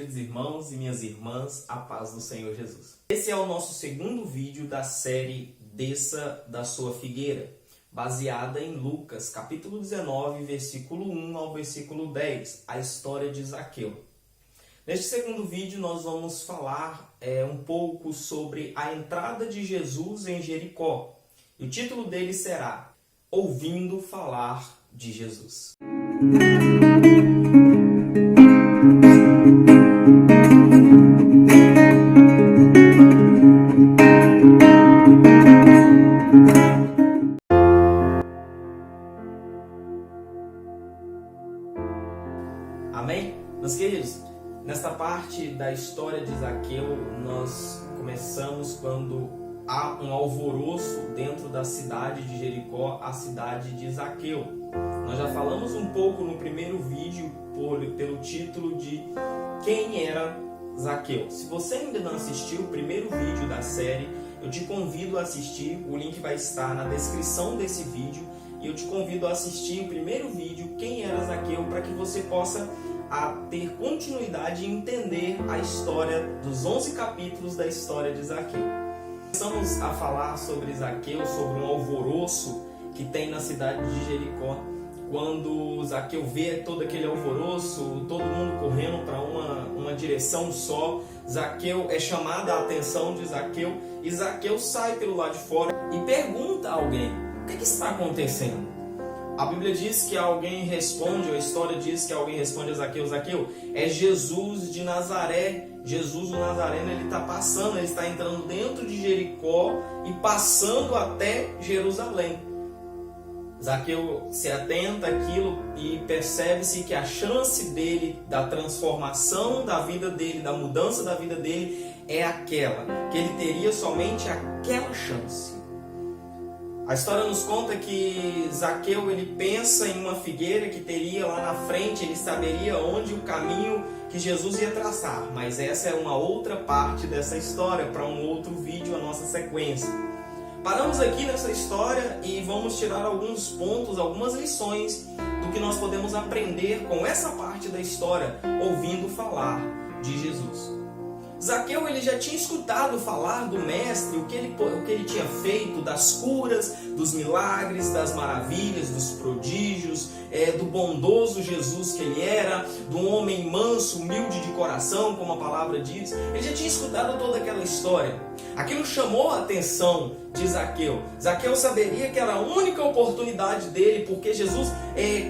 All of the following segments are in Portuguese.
Queridos irmãos e minhas irmãs, a paz do Senhor Jesus. Esse é o nosso segundo vídeo da série Desça da Sua Figueira, baseada em Lucas, capítulo 19, versículo 1 ao versículo 10, a história de Zaqueu. Neste segundo vídeo nós vamos falar um pouco sobre a entrada de Jesus em Jericó. E o título dele será Ouvindo Falar de Jesus. Amém? Meus queridos, nesta parte da história de Zaqueu, nós começamos quando há um alvoroço dentro da cidade de Jericó, a cidade de Zaqueu. Nós já falamos um pouco no primeiro vídeo pelo título de Quem era Zaqueu. Se você ainda não assistiu o primeiro vídeo da série, eu te convido a assistir, o link vai estar na descrição desse vídeo. E eu te convido a assistir o primeiro vídeo, Quem era Zaqueu, para que você possa ter continuidade e entender a história dos 11 capítulos da história de Zaqueu. Começamos a falar sobre Zaqueu, sobre um alvoroço que tem na cidade de Jericó. Quando Zaqueu vê todo aquele alvoroço, todo mundo correndo para uma direção só, Zaqueu é chamada a atenção de Zaqueu e Zaqueu sai pelo lado de fora e pergunta a alguém: o que está acontecendo? A Bíblia diz que alguém responde, a história diz que alguém responde a Zaqueu: Zaqueu, é Jesus de Nazaré. Jesus o Nazareno, ele está passando, ele está entrando dentro de Jericó e passando até Jerusalém. Zaqueu se atenta àquilo e percebe-se que a chance dele, da transformação da vida dele, da mudança da vida dele, é aquela, que ele teria somente aquela chance. A história nos conta que Zaqueu ele pensa em uma figueira que teria lá na frente, ele saberia onde o caminho que Jesus ia traçar, mas essa é uma outra parte dessa história, para um outro vídeo, a nossa sequência. Paramos aqui nessa história e vamos tirar alguns pontos, algumas lições do que nós podemos aprender com essa parte da história, ouvindo falar de Jesus. Zaqueu ele já tinha escutado falar do mestre, o que ele tinha feito, das curas, dos milagres, das maravilhas, dos prodígios, do bondoso Jesus que ele era, do homem manso, humilde de coração, como a palavra diz. Ele já tinha escutado toda aquela história. Aquilo chamou a atenção de Zaqueu. Zaqueu saberia que era a única oportunidade dele, porque Jesus,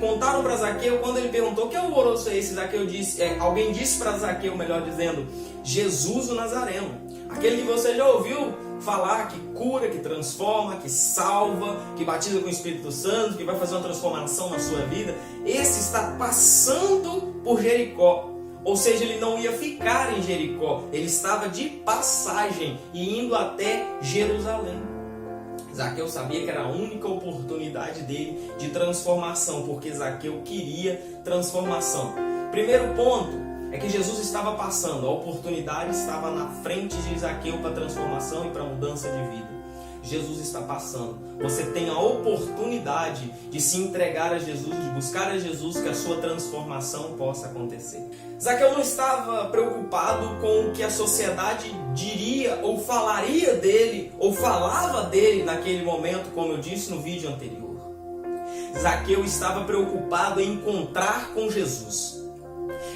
contaram para Zaqueu, quando ele perguntou: que alvoroço é esse? Zaqueu disse, alguém disse para Zaqueu, melhor dizendo, Jesus o Nazareno. Aquele que você já ouviu falar, que cura, que transforma, que salva, que batiza com o Espírito Santo, que vai fazer uma transformação na sua vida. Esse está passando por Jericó. Ou seja, ele não ia ficar em Jericó, ele estava de passagem e indo até Jerusalém. Zaqueu sabia que era a única oportunidade dele de transformação, porque Zaqueu queria transformação. Primeiro ponto é que Jesus estava passando, a oportunidade estava na frente de Zaqueu para transformação e para mudança de vida. Jesus está passando. Você tem a oportunidade de se entregar a Jesus, de buscar a Jesus, que a sua transformação possa acontecer. Zaqueu não estava preocupado com o que a sociedade diria ou falaria dele, ou falava dele naquele momento, como eu disse no vídeo anterior. Zaqueu estava preocupado em encontrar com Jesus.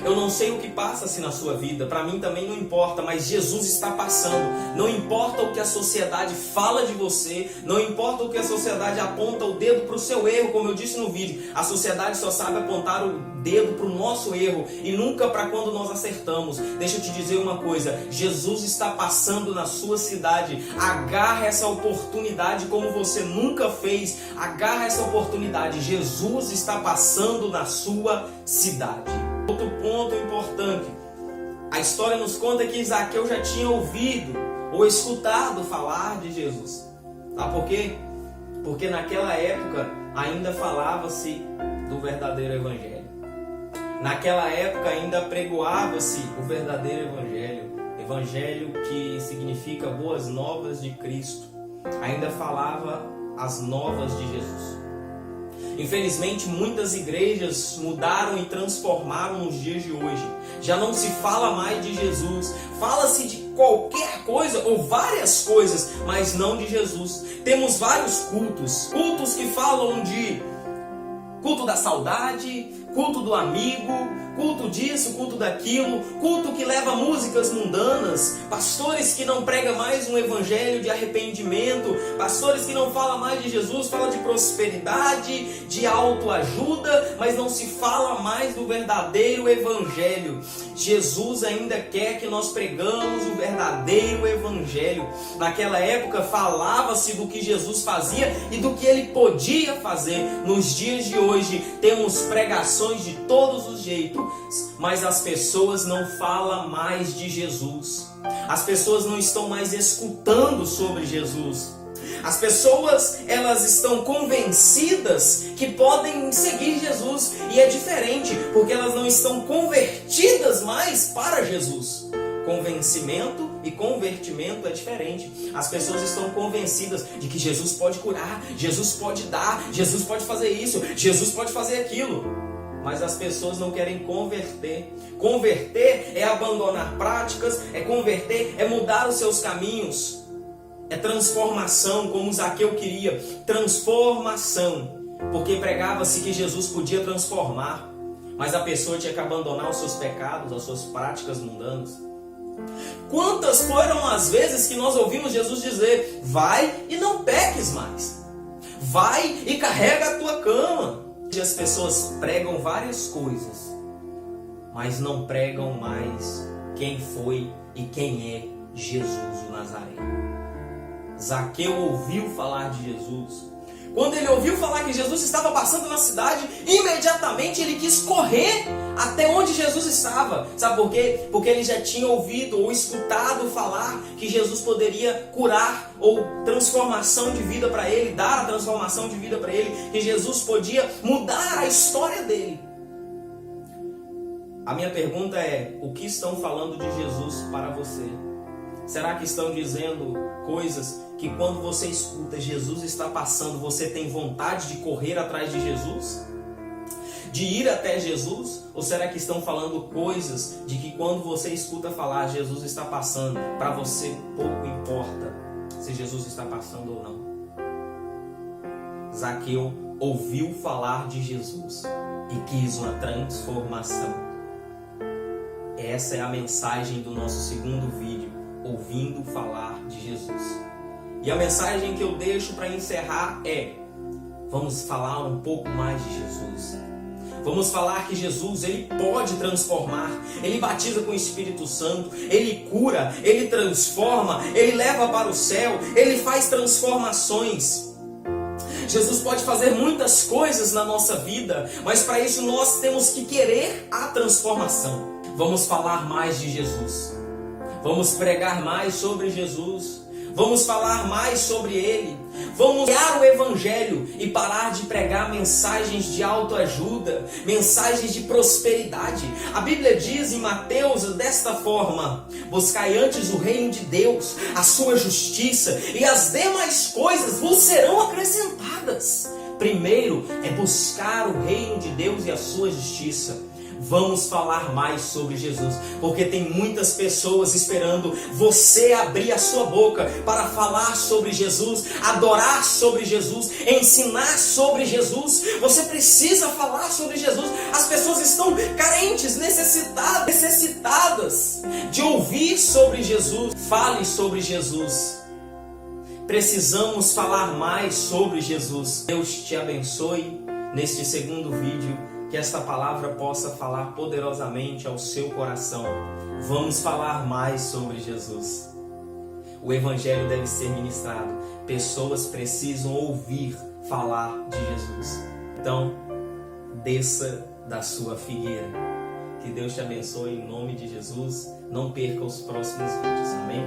Eu não sei o que passa-se na sua vida, para mim também não importa, mas Jesus está passando. Não importa o que a sociedade fala de você, não importa o que a sociedade aponta o dedo para o seu erro, como eu disse no vídeo. A sociedade só sabe apontar o dedo para o nosso erro e nunca para quando nós acertamos. Deixa eu te dizer uma coisa, Jesus está passando na sua cidade. Agarra essa oportunidade como você nunca fez. Agarra essa oportunidade. Jesus está passando na sua cidade. Outro ponto importante, a história nos conta que Zaqueu já tinha ouvido ou escutado falar de Jesus. Sabe por quê? Porque naquela época ainda falava-se do verdadeiro evangelho. Naquela época ainda pregoava-se o verdadeiro evangelho. Evangelho que significa boas novas de Cristo. Ainda falava as novas de Jesus. Infelizmente, muitas igrejas mudaram e transformaram nos dias de hoje. Já não se fala mais de Jesus. Fala-se de qualquer coisa ou várias coisas, mas não de Jesus. Temos vários cultos. Cultos que falam de culto da saudade, culto do amigo, culto disso, culto daquilo, culto que leva músicas mundanas, pastores que não pregam mais um evangelho de arrependimento, pastores que não falam mais de Jesus, falam de prosperidade, de autoajuda, mas não se fala mais do verdadeiro evangelho. Jesus ainda quer que nós pregamos o verdadeiro evangelho. Naquela época falava-se do que Jesus fazia e do que ele podia fazer. Nos dias de hoje temos pregações de todos os jeitos, mas as pessoas não falam mais de Jesus. As pessoas não estão mais escutando sobre Jesus. As pessoas, elas estão convencidas que podem seguir Jesus, e é diferente, porque elas não estão convertidas mais para Jesus. Convencimento e convertimento é diferente. As pessoas estão convencidas de que Jesus pode curar, Jesus pode dar, Jesus pode fazer isso, Jesus pode fazer aquilo. Mas as pessoas não querem converter. Converter é abandonar práticas, é converter, é mudar os seus caminhos. É transformação, como Zaqueu queria. Transformação. Porque pregava-se que Jesus podia transformar, mas a pessoa tinha que abandonar os seus pecados, as suas práticas mundanas. Quantas foram as vezes que nós ouvimos Jesus dizer: vai e não peques mais, vai e carrega a tua cama. As pessoas pregam várias coisas, mas não pregam mais quem foi e quem é Jesus o Nazareno. Zaqueu ouviu falar de Jesus. Quando ele ouviu falar que Jesus estava passando na cidade, imediatamente ele quis correr até onde Jesus estava. Sabe por quê? Porque ele já tinha ouvido ou escutado falar que Jesus poderia curar ou transformação de vida para ele, dar a transformação de vida para ele, que Jesus podia mudar a história dele. A minha pergunta é: o que estão falando de Jesus para você? Será que estão dizendo coisas que quando você escuta Jesus está passando, você tem vontade de correr atrás de Jesus? De ir até Jesus? Ou será que estão falando coisas de que quando você escuta falar Jesus está passando, para você pouco importa se Jesus está passando ou não? Zaqueu ouviu falar de Jesus e quis uma transformação. Essa é a mensagem do nosso segundo vídeo, ouvindo falar de Jesus. E a mensagem que eu deixo para encerrar é: vamos falar um pouco mais de Jesus. Vamos falar que Jesus, ele pode transformar, ele batiza com o Espírito Santo, ele cura, ele transforma, ele leva para o céu, ele faz transformações. Jesus pode fazer muitas coisas na nossa vida, mas para isso nós temos que querer a transformação. Vamos falar mais de Jesus. Vamos pregar mais sobre Jesus. Vamos falar mais sobre Ele. Vamos pregar o Evangelho e parar de pregar mensagens de autoajuda, mensagens de prosperidade. A Bíblia diz em Mateus desta forma: buscai antes o reino de Deus, a sua justiça, e as demais coisas vos serão acrescentadas. Primeiro é buscar o reino de Deus e a sua justiça. Vamos falar mais sobre Jesus, porque tem muitas pessoas esperando você abrir a sua boca para falar sobre Jesus, adorar sobre Jesus, ensinar sobre Jesus. Você precisa falar sobre Jesus. As pessoas estão carentes, necessitadas de ouvir sobre Jesus. Fale sobre Jesus. Precisamos falar mais sobre Jesus. Deus te abençoe neste segundo vídeo. Que esta palavra possa falar poderosamente ao seu coração. Vamos falar mais sobre Jesus. O Evangelho deve ser ministrado. Pessoas precisam ouvir falar de Jesus. Então, desça da sua figueira. Que Deus te abençoe em nome de Jesus. Não perca os próximos vídeos. Amém?